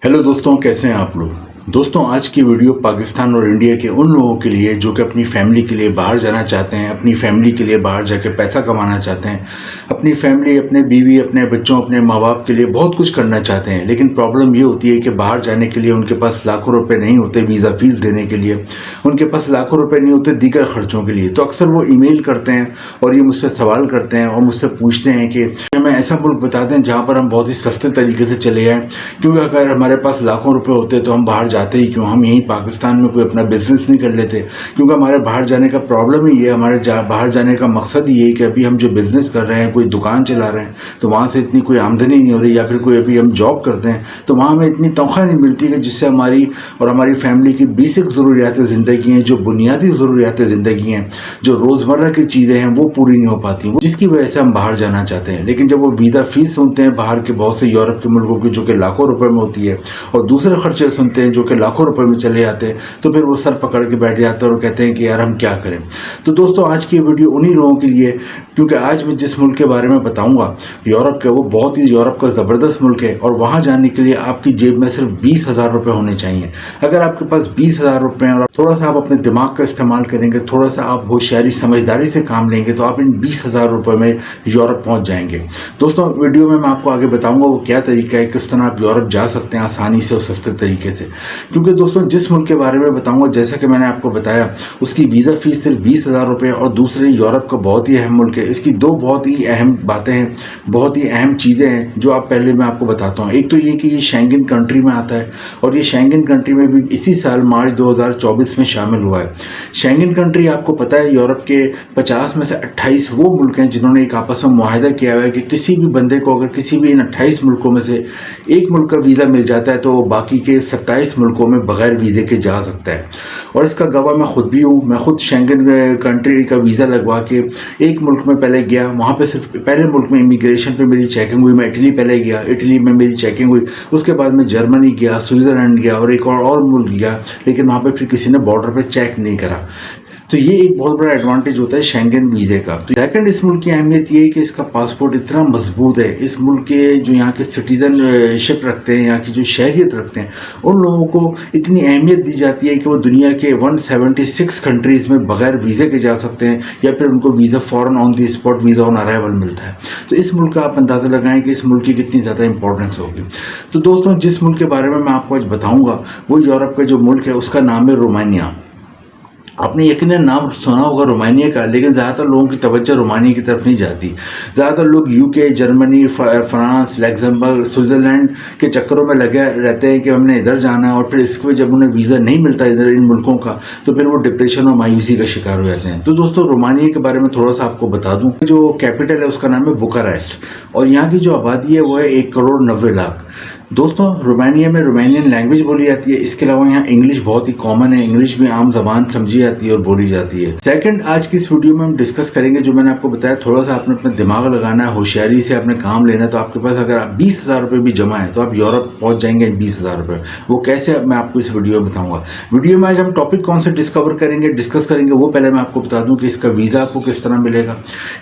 Hello दोस्तों, कैसे हैं आप लोग। दोस्तों, आज की वीडियो पाकिस्तान और इंडिया के उन लोगों के लिए जो कि अपनी फैमिली के लिए बाहर जाना चाहते हैं, अपनी फैमिली के लिए बाहर जाकर पैसा कमाना चाहते हैं, अपनी फैमिली, अपने बीवी, अपने बच्चों, अपने माँ बाप के लिए बहुत कुछ करना चाहते हैं। लेकिन प्रॉब्लम ये होती है कि बाहर जाने के लिए उनके पास लाखों रुपए नहीं होते वीज़ा फीस देने के लिए, उनके पास लाखों रुपए नहीं होते दीगर खर्चों के लिए। तो अक्सर वो ईमेल करते हैं और ये मुझसे सवाल करते हैं और मुझसे पूछते हैं कि हमें ऐसा मुल्क बता दें जहाँ पर हम बहुत ही सस्ते तरीके से चले जाएँ, क्योंकि अगर हमारे पास लाखों रुपए होते तो हम बाहर जाते ही क्यों, हम यहीं पाकिस्तान में कोई अपना बिजनेस नहीं कर लेते। क्योंकि हमारे बाहर जाने का प्रॉब्लम ही है, हमारे बाहर जाने का मकसद ही है कि अभी हम जो बिजनेस कर रहे हैं, कोई दुकान चला रहे हैं तो वहाँ से इतनी कोई आमदनी नहीं हो रही, या फिर कोई अभी हम जॉब करते हैं तो वहाँ हमें इतनी तनख्वाह नहीं मिलती कि जिससे हमारी और हमारी फैमिली की बेसिक ज़रूरियात ज़िंदगी हैं, जो बुनियादी ज़रूरियात ज़िंदगी हैं, जो रोज़मर्रा की चीज़ें हैं वो पूरी नहीं हो पाती, जिसकी वजह से हम बाहर जाना चाहते हैं। लेकिन जब वो वीज़ा फीस सुनते हैं बाहर के बहुत से यूरोप के मुल्कों की जो कि लाखों रुपए में होती है, और दूसरे खर्चे सुनते हैं जो कि लाखों रुपए में चले जाते हैं, तो फिर वो सर पकड़ के बैठ जाते हैं और कहते हैं कि यार हम क्या करें। तो दोस्तों, आज की वीडियो उन्हीं लोगों के लिए, क्योंकि आज मैं जिस मुल्क के बारे में बताऊंगा यूरोप का, वो बहुत ही यूरोप का ज़बरदस्त मुल्क है और वहाँ जाने के लिए आपकी जेब में सिर्फ 20,000 रुपये होने चाहिए। अगर आपके पास 20,000 रुपये हैं और थोड़ा सा आप अपने दिमाग का इस्तेमाल करेंगे, थोड़ा सा आप होशियारी समझदारी से काम लेंगे, तो आप इन 20,000 रुपये में यूरोप पहुँच जाएंगे। दोस्तों, वीडियो में मैं आपको आगे बताऊँगा वो क्या तरीका है, किस तरह आप यूरोप जा सकते हैं आसानी से और सस्ते तरीके से। क्योंकि दोस्तों, जिस मुल्क के बारे में बताऊंगा, जैसा कि मैंने आपको बताया, उसकी वीज़ा फीस सिर्फ 20,000 रुपये, और दूसरे यूरोप का बहुत ही अहम मुल्क है। इसकी दो बहुत ही अहम बातें हैं, बहुत ही अहम चीज़ें हैं जो आप पहले मैं आपको बताता हूँ। एक तो ये कि ये शेंगन कंट्री में आता है, और ये शेंगन कंट्री में भी इसी साल मार्च 2024 में शामिल हुआ है। शेंगन कंट्री, आपको पता है, यूरोप के 50 में से 28 वो मुल्क हैं जिन्होंने एक आपस में मुआहदा किया हुआ है कि किसी भी बंदे को अगर किसी भी इन 28 मुल्कों में से एक मुल्क का वीज़ा मिल जाता है तो वो बाकी के 27 मुल्कों में बगैर वीज़े के जा सकता है। और इसका गवाह मैं खुद भी हूँ। मैं खुद शेंगन कंट्री का वीज़ा लगवा के एक मुल्क में पहले गया, वहाँ पे सिर्फ पहले मुल्क में इमिग्रेशन पे मेरी चेकिंग हुई। मैं इटली पहले गया, इटली में मेरी चेकिंग हुई। उसके बाद मैं जर्मनी गया, स्विट्ज़रलैंड गया और एक और मुल्क गया, लेकिन वहाँ पे फिर किसी ने बॉर्डर पे चेक नहीं करा। तो ये एक बहुत बड़ा एडवांटेज होता है शेंगन वीज़े का। तो सेकंड, इस मुल्क की अहमियत ये है कि इसका पासपोर्ट इतना मजबूत है। इस मुल्क के जो यहाँ के सिटीजनशिप रखते हैं, यहाँ की जो शहरियत रखते हैं, उन लोगों को इतनी अहमियत दी जाती है कि वो दुनिया के 176 कंट्रीज़ में बगैर वीज़े के जा सकते हैं, या फिर उनको वीज़ा फ़ौरन on the spot visa on arrival मिलता है। तो इस मुल्क का आप अंदाज़ा लगाएं कि इस मुल्क की कितनी ज़्यादा इंपॉर्टेंस होगी। तो दोस्तों, जिस मुल्क के बारे में मैं आपको आज बताऊँगा वो यूरोप का जो मुल्क है उसका नाम है रोमानिया। आपने यकीनन नाम सुना होगा रोमानिया का, लेकिन ज़्यादातर लोगों की तवज्जो रोमानिया की तरफ नहीं जाती। ज़्यादातर लोग UK, Germany, France, Luxembourg, Switzerland के चक्करों में लगे रहते हैं कि हमने इधर जाना है, और फिर इसके जब उन्हें वीज़ा नहीं मिलता इधर इन मुल्कों का, तो फिर वो डिप्रेशन और मायूसी का शिकार हो जाते हैं। तो दोस्तों, रोमानिया के बारे में थोड़ा सा आपको बता दूँ। जो कैपिटल है उसका नाम है बुखारेस्ट, और यहाँ की जो आबादी है वो है 1,90,00,000। दोस्तों, रोमानिया में रोमानियन लैंग्वेज बोली जाती है। इसके अलावा यहाँ इंग्लिश बहुत ही कॉमन है, इंग्लिश भी आम जबान समझी जाती है और बोली जाती है। सेकंड, आज की इस वीडियो में हम डिस्कस करेंगे, जो मैंने आपको बताया, थोड़ा सा आपने अपना दिमाग लगाना है, होशियारी से आपने काम लेना है। तो आपके पास अगर आप 20,000 रुपये भी जमा है तो आप यूरोप पहुंच जाएंगे 20,000 रुपये। वो कैसे, मैं आपको इस वीडियो में बताऊंगा। वीडियो में आज हम टॉपिक कौन से डिस्कस करेंगे वो पहले मैं आपको बता दूं कि इसका वीज़ा आपको किस तरह मिलेगा,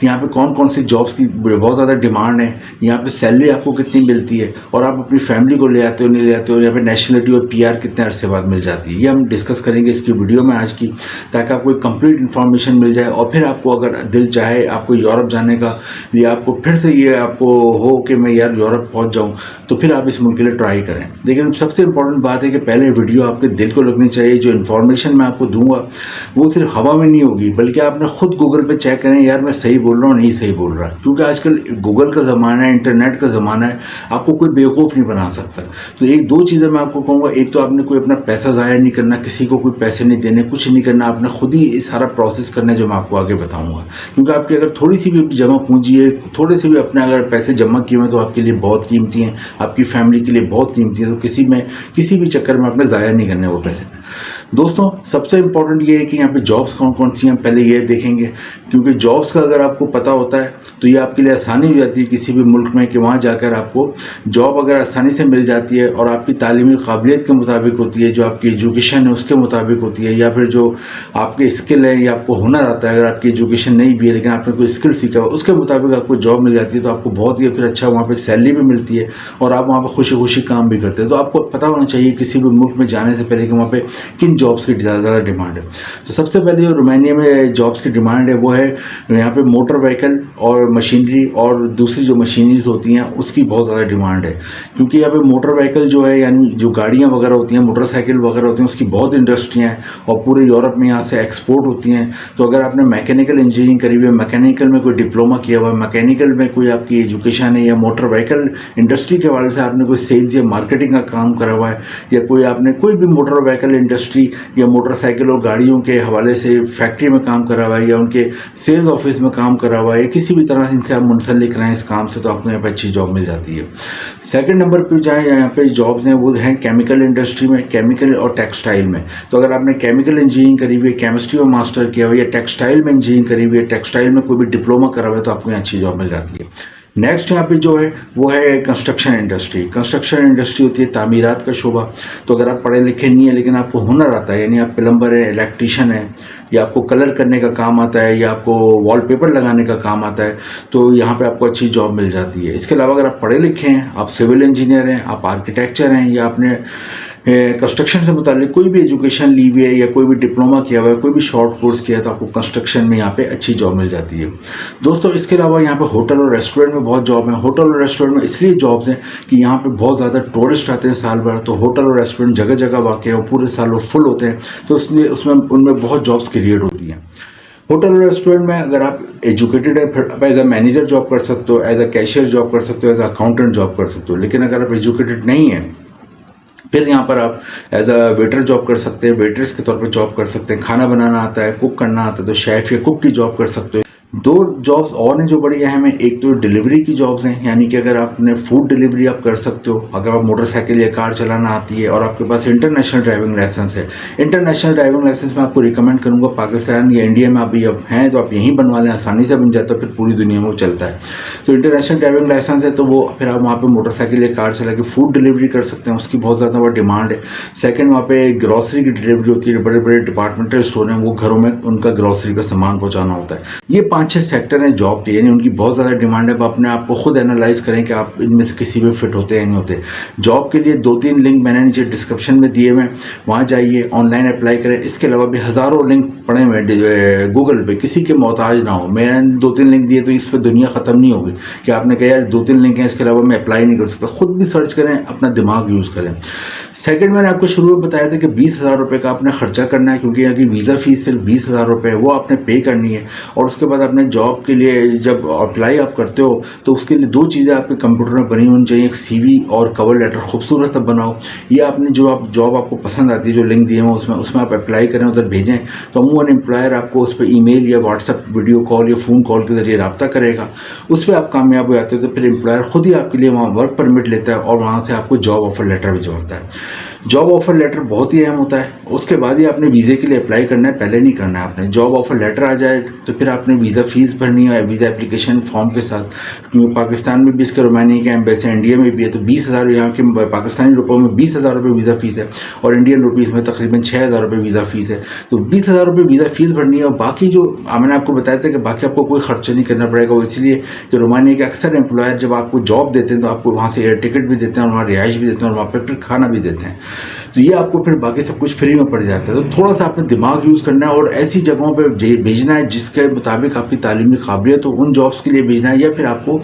यहाँ पे कौन कौन सी जॉब्स की बहुत ज़्यादा डिमांड है, यहाँ पे सैलरी आपको कितनी मिलती है, और आप अपनी फैमिली को ले आते हो नहीं ले आते हो, यहाँ पे नेशनलिटी और पीआर कितने अरसे बाद मिल जाती है। ये हम डिस्कस करेंगे इसकी वीडियो में आज की, ताकि आपको एक कंप्लीट इन्फॉर्मेशन मिल जाए। और फिर आपको अगर दिल चाहे आपको यूरोप जाने का, या आपको फिर से ये आपको हो कि मैं यार यूरोप पहुँच जाऊँ, तो फिर आप इस मुल्क के लिए ट्राई करें। लेकिन सबसे इंपॉर्टेंट बात है कि पहले वीडियो आपके दिल को लगनी चाहिए। जो इन्फॉर्मेशन मैं आपको दूंगा वो सिर्फ हवा में नहीं होगी, बल्कि आपने खुद गूगल पे चेक करें, यार मैं सही बोल रहा हूँ नहीं सही बोल रहा, क्योंकि आजकल गूगल का ज़माना है, इंटरनेट का ज़माना है, आपको कोई बेवकूफ़ नहीं बना सकता। तो एक दो चीज़ें मैं आपको कहूँगा। एक तो आपने कोई अपना पैसा ज़ाया नहीं करना, किसी को कोई पैसे नहीं देने, कुछ नहीं करना, आपने खुद ही सारा प्रोसेस करना है जो मैं आपको आगे बताऊँगा। क्योंकि आपकी अगर थोड़ी सी भी जमा पूंजी है, थोड़े से भी अपने अगर पैसे जमा किए हुए तो आपके लिए बहुत कीमती हैं, आपकी फैमिली के लिए बहुत कीमती है। तो किसी भी चक्कर में आपने ज़ाया नहीं करने वो पैसे। दोस्तों, सबसे इंपॉर्टेंट ये है कि यहाँ पे जॉब्स कौन कौन सी हैं, पहले ये देखेंगे। क्योंकि जॉब्स का अगर आपको पता होता है तो ये आपके लिए आसानी हो जाती है किसी भी मुल्क में, कि वहाँ जाकर आपको जॉब अगर आसानी से मिल जाती है और आपकी तालीमी काबिलियत के मुताबिक होती है, जो आपकी एजुकेशन है उसके मुताबिक होती है, या फिर जो आपके स्किल है या आपको हुनर आता है, अगर आपकी एजुकेशन नहीं भी है लेकिन आपने कोई स्किल सीखा हुआ, उसके मुताबिक आपको जॉब मिल जाती है तो आपको बहुत ही फिर अच्छा वहाँ पे सैलरी भी मिलती है और आप वहाँ पे खुशी खुशी काम भी करते हैं। तो आपको पता होना चाहिए किसी भी मुल्क में जाने से पहले कि वहाँ पे किन जॉब्स की ज़्यादा डिमांड है। तो सबसे पहले जो रोमानिया में जॉब्स की डिमांड है वो है यहाँ पे मोटर व्हीकल और मशीनरी और दूसरी जो मशीनरीज होती हैं उसकी बहुत ज़्यादा डिमांड है, क्योंकि यहाँ पे मोटर व्हीकल जो है यानी जो गाड़ियाँ वगैरह होती हैं, मोटरसाइकिल वगैरह होती हैं, उसकी बहुत इंडस्ट्रियाँ हैं और पूरे यूरोप में यहाँ से एक्सपोर्ट होती हैं। तो अगर आपने मैकेनिकल इंजीनियरिंग करी हुई है, मैकेनिकल में कोई डिप्लोमा किया हुआ है, मैकेनिकल में कोई आपकी एजुकेशन है या मोटर व्हीकल इंडस्ट्री के हवाले से आपने कोई सेल्स या मार्केटिंग का काम करा हुआ है या कोई आपने कोई भी मोटर व्हीकल इंडस्ट्री या मोटरसाइकिल और गाड़ियों के हवाले से फैक्ट्री में काम करा हुआ है या उनके सेल्स ऑफिस में काम करा हुआ है, किसी भी तरह इनसे आप मुंसलिक रहे हैं इस काम से, तो आपको यहाँ पर अच्छी जॉब मिल जाती है। सेकंड नंबर पे जाए यहाँ पे जॉब्स हैं वो हैं केमिकल इंडस्ट्री में, केमिकल और टेक्सटाइल में। तो अगर आपने केमिकल इंजीनियरिंग करी हुई है, केमिस्ट्री में मास्टर किया हुआ है या टेक्सटाइल में इंजीनियरिंग करी हुई है, टेक्सटाइल में कोई भी डिप्लोमा करा हुआ है तो आपको यहाँ अच्छी जॉब मिल जाती है। नेक्स्ट यहाँ पे जो है वो है कंस्ट्रक्शन इंडस्ट्री। कंस्ट्रक्शन इंडस्ट्री होती है तामीरात का शोबा। तो अगर आप पढ़े लिखे नहीं है लेकिन आपको हुनर आता है, यानी आप प्लम्बर है, इलेक्ट्रीशियन है या आपको कलर करने का काम आता है या आपको वॉलपेपर लगाने का काम आता है, तो यहाँ पे आपको अच्छी जॉब मिल जाती है। इसके अलावा अगर आप पढ़े लिखे हैं, आप सिविल इंजीनियर हैं, आप आर्किटेक्चर हैं या आपने कंस्ट्रक्शन से मुतालिक कोई भी एजुकेशन ली हुई है या कोई भी डिप्लोमा किया हुआ है, कोई भी शॉर्ट कोर्स किया है, तो आपको कंस्ट्रक्शन में यहाँ पे अच्छी जॉब मिल जाती है। दोस्तों इसके अलावा यहाँ पे होटल और रेस्टोरेंट में बहुत जॉब है। होटल और रेस्टोरेंट में इसलिए जॉब्स हैं कि यहाँ पे बहुत ज़्यादा टूरिस्ट आते हैं साल भर, तो होटल और रेस्टोरेंट जगह जगह वाक़ हैं, पूरे साल वो फुल होते हैं, तो इसलिए उसमें उनमें बहुत जॉब्स क्रिएट होती हैं। होटल और रेस्टोरेंट में अगर आप एजुकेटेड है फिर आप एज अ मैनेजर जॉब कर सकते हो, एज अ कैशियर जॉब कर सकते हो, एज अ अकाउंटेंट जॉब कर सकते हो। लेकिन अगर आप एजुकेटेड नहीं हैं फिर यहाँ पर आप एज अ वेटर जॉब कर सकते हैं, वेटर्स के तौर पे जॉब कर सकते हैं। खाना बनाना आता है, कुक करना आता है तो शेफ़ या कुक की जॉब कर सकते हो। दो जॉब्स और हैं जो बड़ी अहम है, एक तो डिलीवरी की जॉब्स हैं, यानी कि अगर आपने फूड डिलीवरी आप कर सकते हो, अगर आप मोटरसाइकिल या कार चलाना आती है और आपके पास इंटरनेशनल ड्राइविंग लाइसेंस है। इंटरनेशनल ड्राइविंग लाइसेंस में आपको रिकमेंड करूँगा पाकिस्तान या इंडिया में अभी अब हैं तो आप यहीं बनवा लें, आसानी से बन जाता है, फिर पूरी दुनिया में वो चलता है। तो इंटरनेशनल ड्राइविंग लाइसेंस है तो वो फिर आप वहाँ पर मोटरसाइकिल या कार चला के फूड डिलीवरी कर सकते हैं, उसकी बहुत ज़्यादा वो डिमांड है। सेकेंड वहाँ पे ग्रॉसरी की डिलीवरी होती है, बड़े बड़े डिपार्टमेंटल स्टोर हैं, वो घरों में उनका ग्रॉसरी का सामान पहुँचाना होता है। ये 5-6 सेक्टर हैं जॉब के, यानी उनकी बहुत ज़्यादा डिमांड है। आप अपने आप को खुद एनालाइज करें कि आप इनमें से किसी में फिट होते हैं नहीं होते। जॉब के लिए 2-3 लिंक मैंने नीचे डिस्क्रिप्शन में दिए हुए हैं, वहाँ जाइए, ऑनलाइन अप्लाई करें। इसके अलावा भी हज़ारों लिंक पड़े हुए हैं गूगल पे, किसी के मोहताज ना हो। मैंने 2-3 लिंक दिए तो इस पर दुनिया ख़त्म नहीं होगी कि आपने कहा यार 2-3 लिंक हैं इसके अलावा मैं अप्लाई नहीं कर सकता। खुद भी सर्च करें, अपना दिमाग यूज़ करें। सेकंड मैंने आपको शुरू में बताया था कि 20,000 रुपये का आपने खर्चा करना है, क्योंकि यहाँ की वीज़ा फ़ीस सिर्फ 20,000 रुपये है, वो आपने पे करनी है। और उसके बाद अपने जॉब के लिए जब अप्लाई आप करते हो तो उसके लिए 2 चीज़ें आपके कंप्यूटर में बनी होनी चाहिए, एक CV और कवर लेटर खूबसूरत सा बनाओ। ये आपने जो आप जॉब आपको पसंद आती है, जो लिंक दिए हैं उसमें आप अप्लाई करें, उधर भेजें, तो अमूमन एम्प्लॉयर आपको उस पर ईमेल या व्हाट्सएप वीडियो कॉल या फ़ोन कॉल के ज़रिए रब्ता करेगा। उस पर आप कामयाब हो जाते हो तो फिर एम्प्लॉयर खुद ही आपके लिए वहाँ वर्क परमिट लेता है और वहाँ से आपको जॉब ऑफर लेटर भिजवाता है। जॉब ऑफर लेटर बहुत ही अहम होता है, उसके बाद ही आपने वीज़े के लिए अप्लाई करना है, पहले नहीं करना है आपने। जॉब ऑफर लेटर आ जाए तो फिर आपने वीज़ा फ़ीस भरनी है वीज़ा एप्लीकेशन फॉर्म के साथ, क्योंकि पाकिस्तान में भी इसके रोमानिया के एम्बेसी इंडिया में भी है। तो 20,000 यहाँ के पाकिस्तानी रुपयों में 20,000 रुपये वीज़ा फ़ीस है और इंडियन रुपीज़ में तकरीबन 6,000 रुपये वीज़ा फ़ीस है। तो 20,000 रुपये वीज़ा फ़ीस भरनी है और बाकी जो मैंने आपको बताया था कि बाकी आपको कोई खर्चा नहीं करना पड़ेगा। वो इसलिए कि रोमानिया के अक्सर एम्प्लॉयर जब आपको जॉब देते हैं तो आपको वहाँ से एयर टिकट भी देते हैं और वहाँ रिहाइश भी देते हैं और वहाँ पर फिर खाना भी देते हैं, तो ये आपको फिर बाकी सब कुछ फ्री में पड़ जाता है। तो थोड़ा सा आपने दिमाग यूज़ करना है और ऐसी जगहों पे भेजना है जिसके मुताबिक आपकी तालीमी काबिलियत हो, उन जॉब्स के लिए भेजना है, या फिर आपको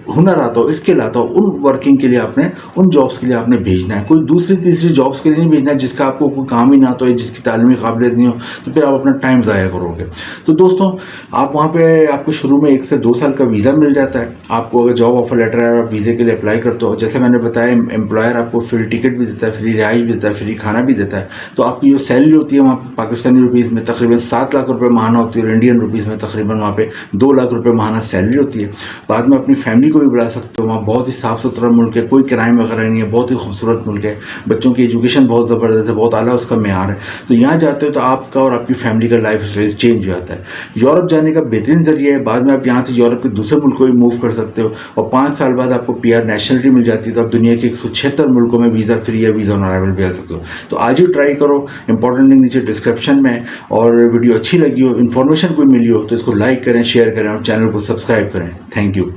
हुनर आता हो, स्किल आता हो, उन वर्किंग के लिए आपने उन जॉब्स के लिए आपने भेजना है। कोई दूसरी तीसरी जॉब्स के लिए नहीं भेजना है जिसका आपको कोई काम ही ना आता हो, जिसकी तालीमी काबिलियत नहीं हो, तो फिर आप अपना टाइम ज़ाया करोगे। तो दोस्तों आप वहाँ पे आपको शुरू में 1 से 2 साल का वीज़ा मिल जाता है। आपको अगर जॉब ऑफर लेटर है, आप वीज़े के लिए अप्लाई करते हो, जैसे मैंने बताया एम्प्लॉयर आपको फ्री टिकट भी देता है, फ्री रिहाइश भी देता है, फ्री खाना भी देता है। तो आपकी जो सैलरी होती है वहाँ पाकिस्तानी रुपीज़ में तकरीबन 7 लाख रुपये माहाना होती है और इंडियन रुपीज़ में तकरीबन वहाँ पे 2 लाख रुपये माहाना सैलरी होती है। बाद में अपनी फैमिली को भी बुला सकते हो। वहाँ बहुत ही साफ़ सुथरा मुल्क है, कोई क्राइम वगैरह नहीं है, बहुत ही खूबसूरत मुल्क है, बच्चों की एजुकेशन बहुत ज़बरदस्त है, बहुत आला उसका मेयार है। तो यहाँ जाते हो तो आपका और आपकी फैमिली का लाइफ स्टाइल चेंज हो जाता है। यूरोप जाने का बेहतरीन ज़रिया है, बाद में आप यहाँ से यूरोप के दूसरे मुल्क को भी मूव कर सकते हो और 5 साल बाद आपको PR नेशनलिटी मिल जाती है, तो आप दुनिया के 176 मुल्कों में वीज़ा फ्री या वीज़ा ऑन अराइवल भी आ सकते हो। तो आज ही ट्राई करो, इंपॉर्टेंट लिंक नीचे डिस्क्रिप्शन में। और वीडियो अच्छी लगी हो, इन्फॉर्मेशन कोई मिली हो तो इसको लाइक करें, शेयर करें और चैनल को सब्सक्राइब करें। Thank you.